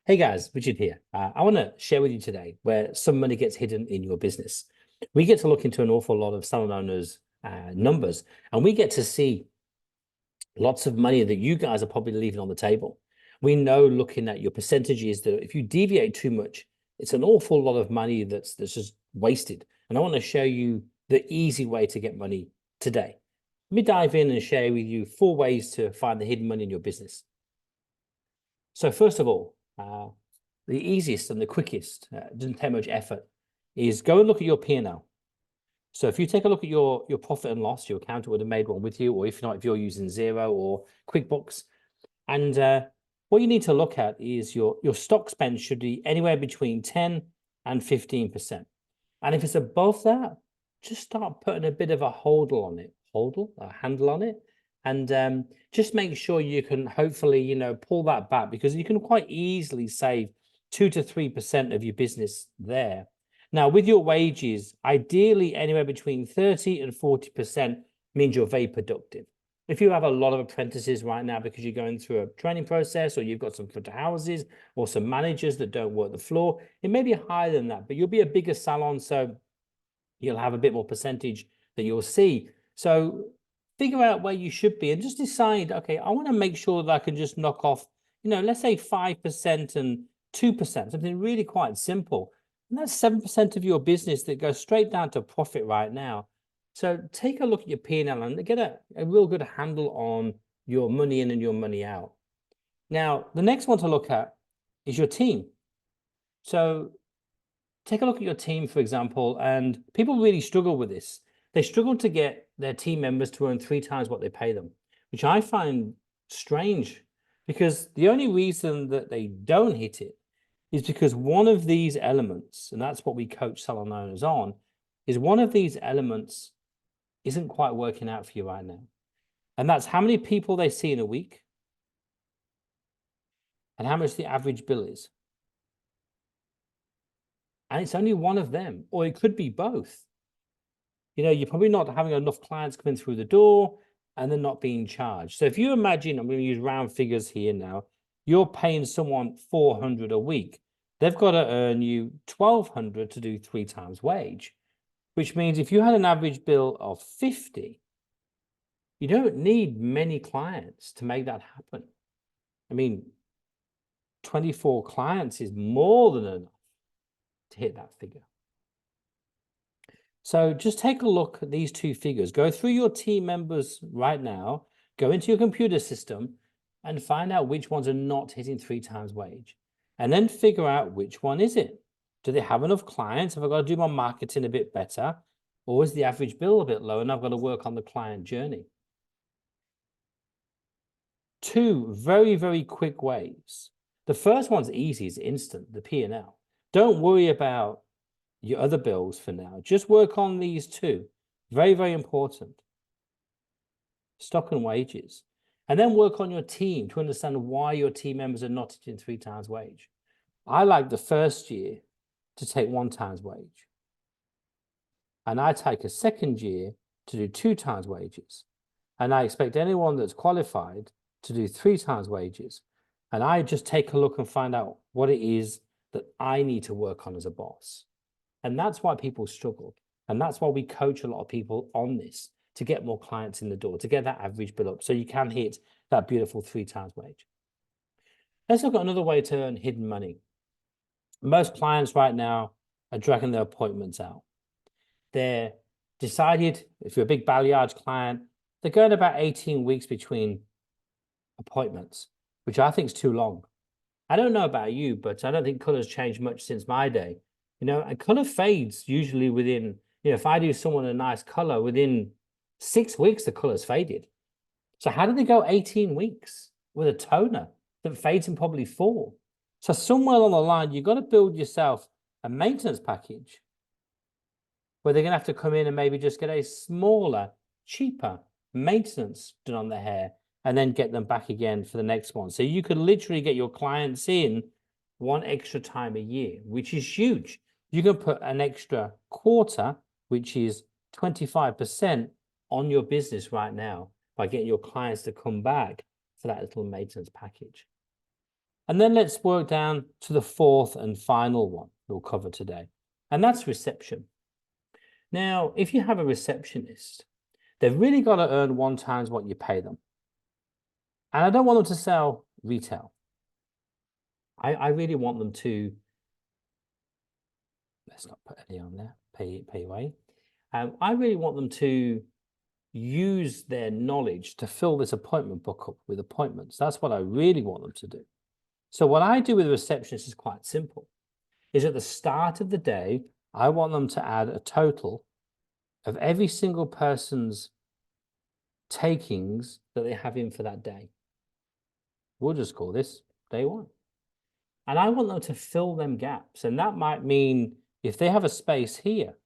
Hey guys, Richard here. I want to share with you today where some money gets hidden in your business. We get to look into an awful lot of salon owners' numbers, and we get to see lots of money that you guys are probably leaving on the table. We know looking at your percentages that if you deviate too much, it's an awful lot of money that's just wasted. And I want to show you the easy way to get money today. Let me dive in and share with you 4 ways to find the hidden money in your business. So first of all, the easiest and the quickest, doesn't take much effort, is go and look at your P&L. So if you take a look at your profit and loss, your accountant would have made one with you, or if not, if you're using Xero or QuickBooks. And what you need to look at is your stock spend should be anywhere between 10 and 15%. And if it's above that, just start putting a bit of a handle on it. And just make sure you can hopefully, pull that back, because you can quite easily save 2 to 3% of your business there. Now, with your wages, ideally anywhere between 30 and 40% means you're very productive. If you have a lot of apprentices right now because you're going through a training process, or you've got some front of houses or some managers that don't work the floor, it may be higher than that, but you'll be a bigger salon, so you'll have a bit more percentage that you'll see. So figure out where you should be and just decide, okay, I want to make sure that I can just knock off, let's say 5% and 2%, something really quite simple. And that's 7% of your business that goes straight down to profit right now. So take a look at your P&L and get a real good handle on your money in and your money out. Now, the next one to look at is your team. So take a look at your team, for example, and people really struggle with this. They struggle to get their team members to earn 3 times what they pay them, which I find strange, because the only reason that they don't hit it is because one of these elements, and that's what we coach salon owners on, is one of these elements isn't quite working out for you right now. And that's how many people they see in a week and how much the average bill is. And it's only one of them, or it could be both. You're probably not having enough clients coming through the door and they're not being charged. So if you imagine, I'm going to use round figures here now, you're paying someone $400 a week. They've got to earn you $1,200 to do 3 times wage, which means if you had an average bill of 50, you don't need many clients to make that happen. I mean, 24 clients is more than enough to hit that figure. So just take a look at these 2 figures. Go through your team members right now, go into your computer system and find out which ones are not hitting 3 times wage. And then figure out which one is it. Do they have enough clients? Have I got to do my marketing a bit better? Or is the average bill a bit low and I've got to work on the client journey? 2 very, very quick ways. The first one's easy, it's instant, the P&L. Don't worry about your other bills for now. Just work on these 2. Very, very important. Stock and wages. And then work on your team to understand why your team members are not hitting 3 times wage. I like the first year to take 1 times wage. And I take a second year to do 2 times wages. And I expect anyone that's qualified to do 3 times wages. And I just take a look and find out what it is that I need to work on as a boss. And that's why people struggle. And that's why we coach a lot of people on this, to get more clients in the door, to get that average bill up so you can hit that beautiful 3 times wage. Let's look at another way to earn hidden money. Most clients right now are dragging their appointments out. They're decided, if you're a big balayage client, they're going about 18 weeks between appointments, which I think is too long. I don't know about you, but I don't think color's changed much since my day. And color fades usually within, if I do someone a nice color, within 6 weeks, the color's faded. So how do they go 18 weeks with a toner that fades in probably 4? So somewhere along the line, you've got to build yourself a maintenance package where they're going to have to come in and maybe just get a smaller, cheaper maintenance done on their hair and then get them back again for the next one. So you could literally get your clients in 1 extra time a year, which is huge. You can put an extra quarter, which is 25% on your business right now by getting your clients to come back for that little maintenance package. And then let's work down to the fourth and final one we'll cover today, and that's reception. Now, if you have a receptionist, they've really got to earn 1 times what you pay them. And I don't want them to sell retail. I really want them to, let's not put any on there, pay away. I really want them to use their knowledge to fill this appointment book up with appointments. That's what I really want them to do. So what I do with a receptionist is quite simple. Is at the start of the day, I want them to add a total of every single person's takings that they have in for that day. We'll just call this day 1. And I want them to fill them gaps. And that might mean if they have a space here,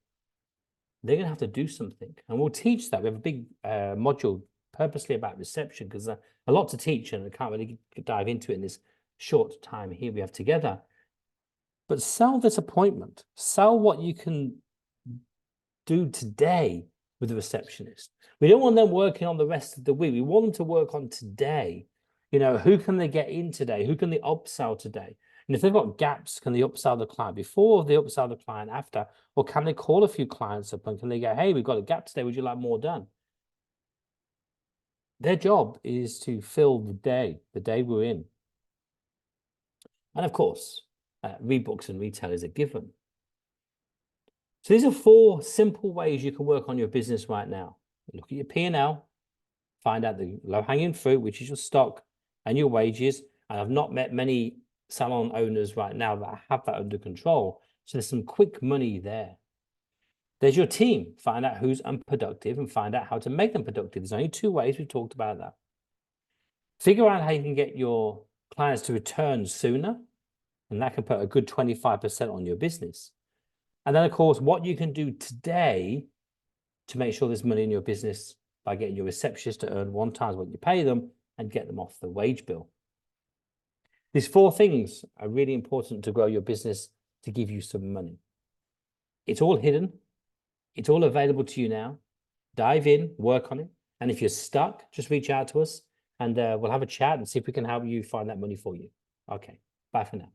they're going to have to do something. And we'll teach that. We have a big module purposely about reception because a lot to teach, and I can't really dive into it in this short time here we have together. But sell this appointment. Sell what you can do today with the receptionist. We don't want them working on the rest of the week. We want them to work on today. You know, who can they get in today? Who can they upsell today? And if they've got gaps, can they upsell the client before, or they upsell the client after? Or can they call a few clients up and can they go, hey, we've got a gap today, would you like more done? Their job is to fill the day we're in. And of course, rebooks and retail is a given. So these are 4 simple ways you can work on your business right now. Look at your P&L, find out the low-hanging fruit, which is your stock and your wages. And I've not met many salon owners right now that have that under control. So there's some quick money there. There's your team. Find out who's unproductive and find out how to make them productive. There's only 2 ways. We've talked about that. Figure out how you can get your clients to return sooner, and that can put a good 25% on your business. And then, of course, what you can do today to make sure there's money in your business by getting your receptionist to earn 1 times what you pay them and get them off the wage bill. These 4 things are really important to grow your business to give you some money. It's all hidden. It's all available to you now. Dive in, work on it. And if you're stuck, just reach out to us and we'll have a chat and see if we can help you find that money for you. Okay, bye for now.